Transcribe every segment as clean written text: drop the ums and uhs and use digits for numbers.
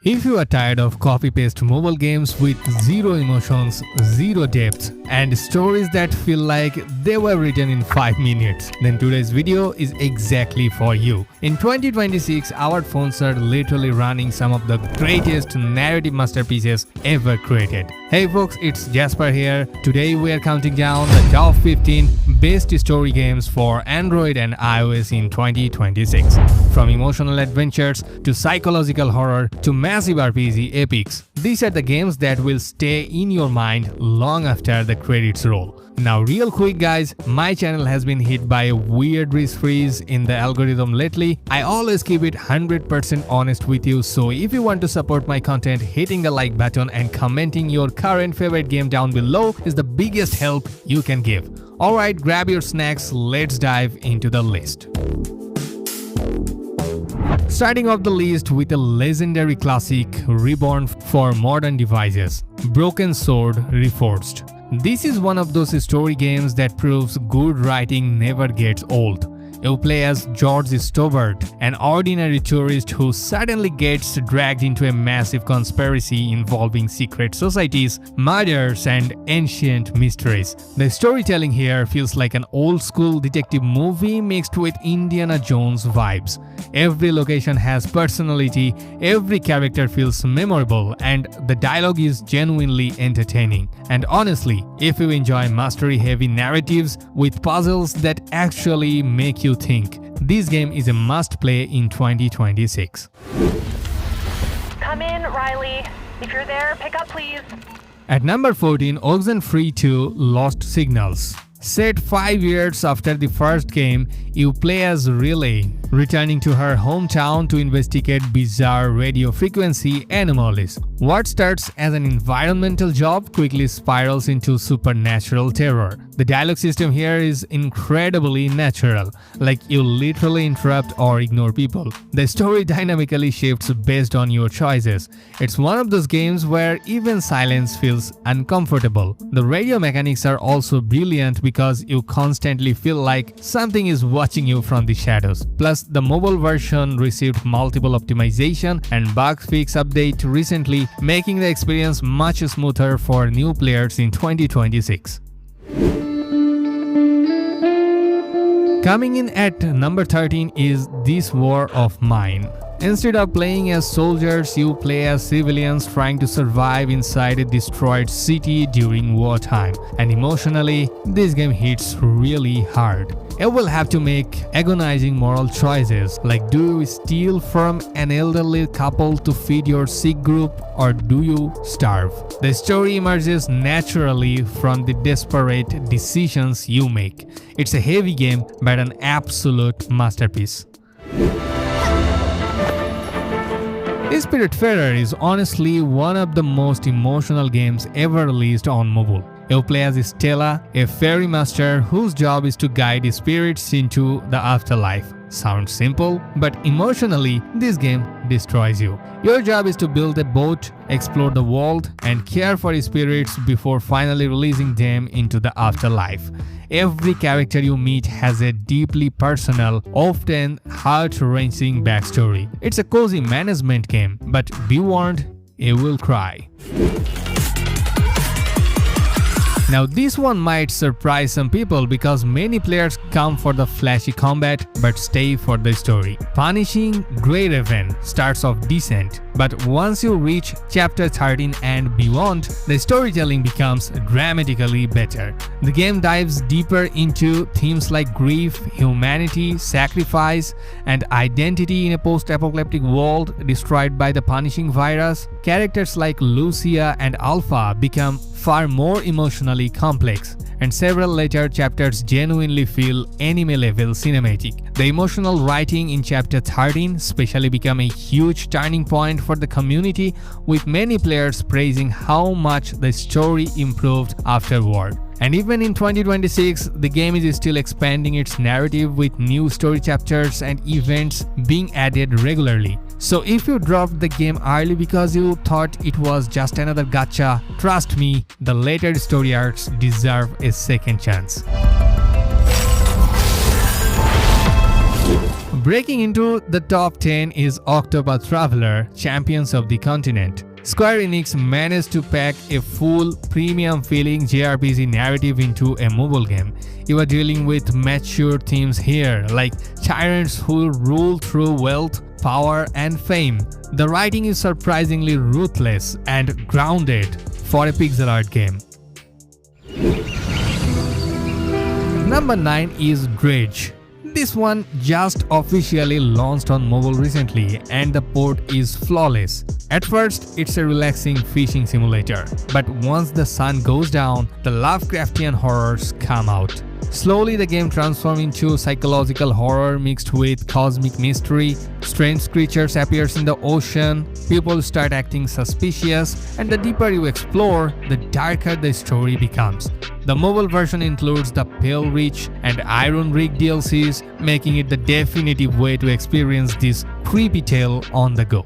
If you are tired of copy-paste mobile games with zero emotions, zero depth, and stories that feel like they were written in 5 minutes, then today's video is exactly for you. In 2026, our phones are literally running some of the greatest narrative masterpieces ever created. Hey folks, it's Jasper here. Today we are counting down the top 15 best story games for Android and iOS in 2026. From emotional adventures to psychological horror to massive RPG epics, these are the games that will stay in your mind long after the credits roll. Now real quick guys, my channel has been hit by a weird freeze in the algorithm lately. I always keep it 100% honest with you, so if you want to support my content, hitting the like button and commenting your current favorite game down below is the biggest help you can give. Alright, grab your snacks, let's dive into the list. Starting off the list with a legendary classic reborn for modern devices, Broken Sword Reforged. This is one of those story games that proves good writing never gets old. You play as George Stobart, an ordinary tourist who suddenly gets dragged into a massive conspiracy involving secret societies, murders, and ancient mysteries. The storytelling here feels like an old-school detective movie mixed with Indiana Jones vibes. Every location has personality, every character feels memorable, and the dialogue is genuinely entertaining. And honestly, if you enjoy mastery-heavy narratives with puzzles that actually make you think, this game is a must-play in 2026. Come in, Riley. If you're there, pick up please. At number 14, Oxenfree 2 Lost Signals. Set 5 years after the first game, you play as Riley, returning to her hometown to investigate bizarre radio frequency anomalies. What starts as an environmental job quickly spirals into supernatural terror. The dialogue system here is incredibly natural, like you literally interrupt or ignore people. The story dynamically shifts based on your choices. It's one of those games where even silence feels uncomfortable. The radio mechanics are also brilliant because you constantly feel like something is watching you from the shadows. Plus, the mobile version received multiple optimization and bug fix update recently, making the experience much smoother for new players in 2026. Coming in at number 13 is This War of Mine. Instead of playing as soldiers, you play as civilians trying to survive inside a destroyed city during wartime. And emotionally, this game hits really hard. You will have to make agonizing moral choices, like do you steal from an elderly couple to feed your sick group, or do you starve? The story emerges naturally from the desperate decisions you make. It's a heavy game, but an absolute masterpiece. Spiritfarer is honestly one of the most emotional games ever released on mobile. You play as Stella, a fairy master whose job is to guide spirits into the afterlife. Sounds simple, but emotionally, this game destroys you. Your job is to build a boat, explore the world, and care for spirits before finally releasing them into the afterlife. Every character you meet has a deeply personal, often heart-wrenching backstory. It's a cozy management game, but be warned, you will cry. Now this one might surprise some people because many players come for the flashy combat but stay for the story. Punishing Grey Raven starts off decent, but once you reach chapter 13 and beyond, the storytelling becomes dramatically better. The game dives deeper into themes like grief, humanity, sacrifice, and identity in a post-apocalyptic world destroyed by the punishing virus. Characters like Lucia and Alpha become far more emotionally complex, and several later chapters genuinely feel anime-level cinematic. The emotional writing in chapter 13 especially became a huge turning point for the community, with many players praising how much the story improved afterward. And even in 2026, the game is still expanding its narrative with new story chapters and events being added regularly. So if you dropped the game early because you thought it was just another gacha, trust me, the later story arcs deserve a second chance. Breaking into the top 10 is Octopath Traveler, Champions of the Continent. Square Enix managed to pack a full, premium-feeling JRPG narrative into a mobile game. You are dealing with mature themes here, like tyrants who rule through wealth, power, and fame. The writing is surprisingly ruthless and grounded for a pixel art game. Number 9 is Dredge. This one just officially launched on mobile recently and the port is flawless. At first, it's a relaxing fishing simulator, but once the sun goes down, the Lovecraftian horrors come out. Slowly, the game transforms into psychological horror mixed with cosmic mystery. Strange creatures appear in the ocean, people start acting suspicious, and the deeper you explore, the darker the story becomes. The mobile version includes the Pale Reach and Iron Rig DLCs, making it the definitive way to experience this creepy tale on the go.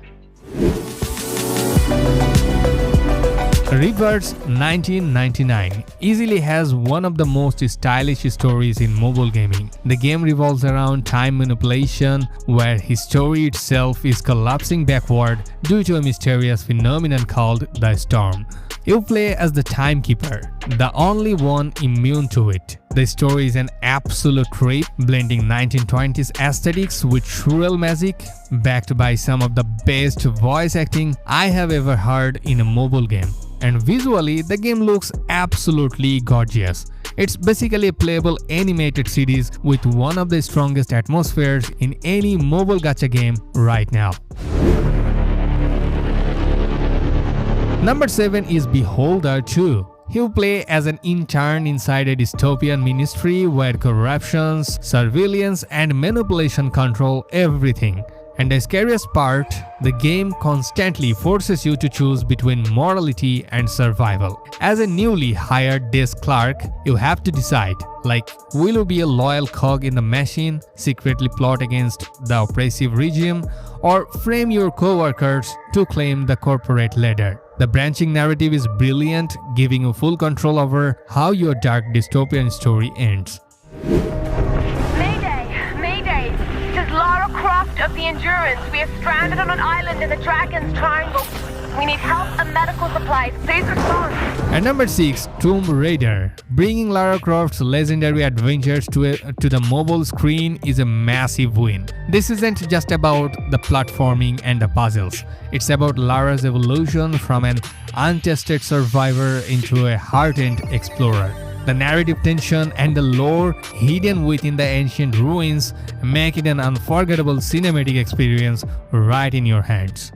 Reverse 1999 easily has one of the most stylish stories in mobile gaming. The game revolves around time manipulation, where history itself is collapsing backward due to a mysterious phenomenon called the Storm. You play as the Timekeeper, the only one immune to it. The story is an absolute trip, blending 1920s aesthetics with surreal magic, backed by some of the best voice acting I have ever heard in a mobile game. And visually, the game looks absolutely gorgeous. It's basically a playable animated series with one of the strongest atmospheres in any mobile gacha game right now. Number 7 is Beholder 2. You play as an intern inside a dystopian ministry where corruptions, surveillance, and manipulation control everything. And the scariest part, the game constantly forces you to choose between morality and survival. As a newly hired desk clerk, you have to decide, like, will you be a loyal cog in the machine, secretly plot against the oppressive regime, or frame your co-workers to claim the corporate ladder? The branching narrative is brilliant, giving you full control over how your dark dystopian story ends. Of the Endurance, we are stranded on an island in the Dragon's Triangle. We need help and medical supplies. Please respond. And number 6, Tomb Raider. Bringing Lara Croft's legendary adventures to the mobile screen is a massive win. This isn't just about the platforming and the puzzles. It's about Lara's evolution from an untested survivor into a hardened explorer. The narrative tension and the lore hidden within the ancient ruins make it an unforgettable cinematic experience right in your hands.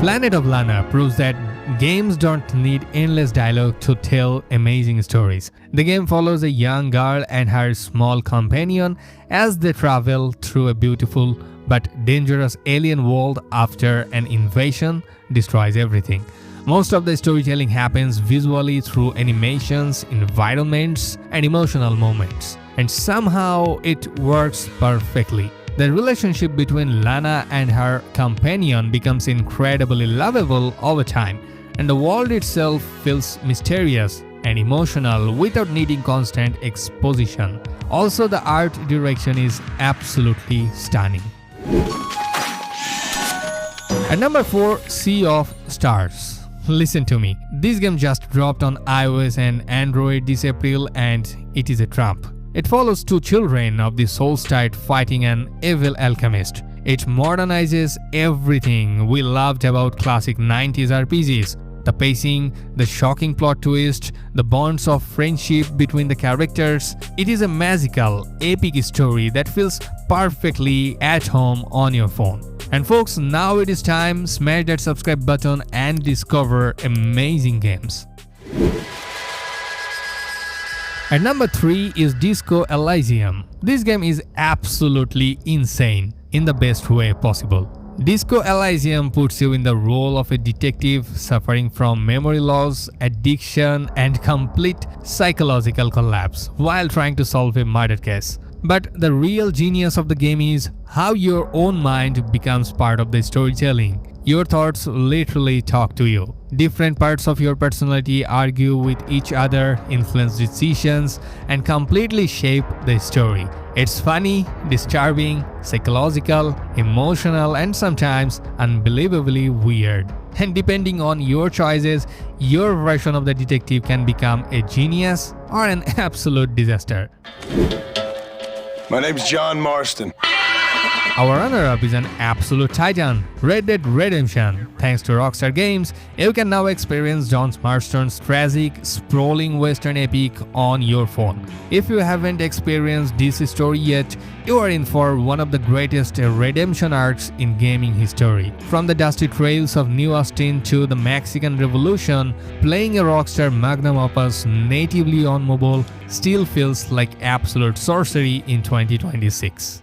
Planet of Lana proves that games don't need endless dialogue to tell amazing stories. The game follows a young girl and her small companion as they travel through a beautiful but dangerous alien world after an invasion destroys everything. Most of the storytelling happens visually through animations, environments, and emotional moments. And somehow it works perfectly. The relationship between Lana and her companion becomes incredibly lovable over time, and the world itself feels mysterious and emotional without needing constant exposition. Also, the art direction is absolutely stunning. At number 4, Sea of Stars. Listen to me, this game just dropped on iOS and Android this April and it is a trump. It follows two children of the Soulstide fighting an evil alchemist. It modernizes everything we loved about classic 90s RPGs. The pacing, the shocking plot twist, the bonds of friendship between the characters. It is a magical, epic story that feels perfectly at home on your phone. And folks, now it is time, smash that subscribe button and discover amazing games. At number 3 is Disco Elysium. This game is absolutely insane in the best way possible. Disco Elysium puts you in the role of a detective suffering from memory loss, addiction, and complete psychological collapse while trying to solve a murder case. But the real genius of the game is how your own mind becomes part of the storytelling. Your thoughts literally talk to you. Different parts of your personality argue with each other, influence decisions, and completely shape the story. It's funny, disturbing, psychological, emotional, and sometimes unbelievably weird. And depending on your choices, your version of the detective can become a genius or an absolute disaster. My name's John Marston. Our runner-up is an absolute titan, Red Dead Redemption. Thanks to Rockstar Games, you can now experience John Marston's tragic, sprawling western epic on your phone. If you haven't experienced this story yet, you are in for one of the greatest redemption arcs in gaming history. From the dusty trails of New Austin to the Mexican Revolution, playing a Rockstar magnum opus natively on mobile still feels like absolute sorcery in 2026.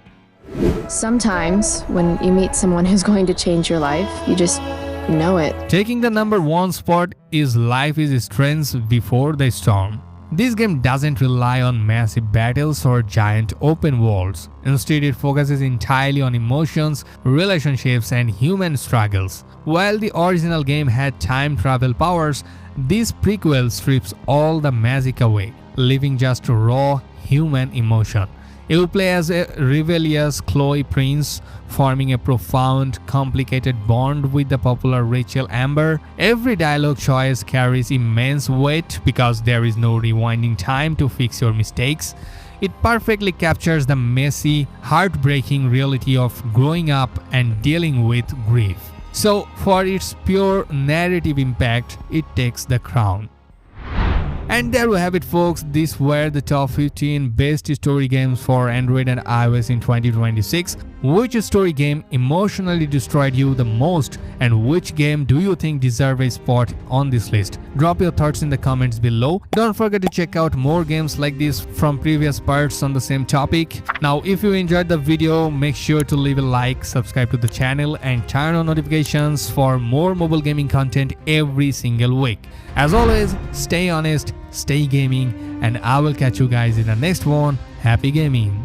Sometimes, when you meet someone who's going to change your life, you just know it. Taking the #1 spot is Life is Strange Before the Storm. This game doesn't rely on massive battles or giant open worlds. Instead, it focuses entirely on emotions, relationships, and human struggles. While the original game had time travel powers, this prequel strips all the magic away, leaving just raw human emotion. You play as a rebellious Chloe Prince, forming a profound, complicated bond with the popular Rachel Amber. Every dialogue choice carries immense weight because there is no rewinding time to fix your mistakes. It perfectly captures the messy, heartbreaking reality of growing up and dealing with grief. So, for its pure narrative impact, it takes the crown. And there we have it, folks. These were the top 15 best story games for Android and iOS in 2026. Which story game emotionally destroyed you the most, and which game do you think deserve a spot on this list? Drop your thoughts in the comments below. Don't forget to check out more games like this from previous parts on the same topic. Now, if you enjoyed the video, make sure to leave a like, subscribe to the channel, and turn on notifications for more mobile gaming content every single week. As always, stay honest, stay gaming, and I will catch you guys in the next one. Happy gaming!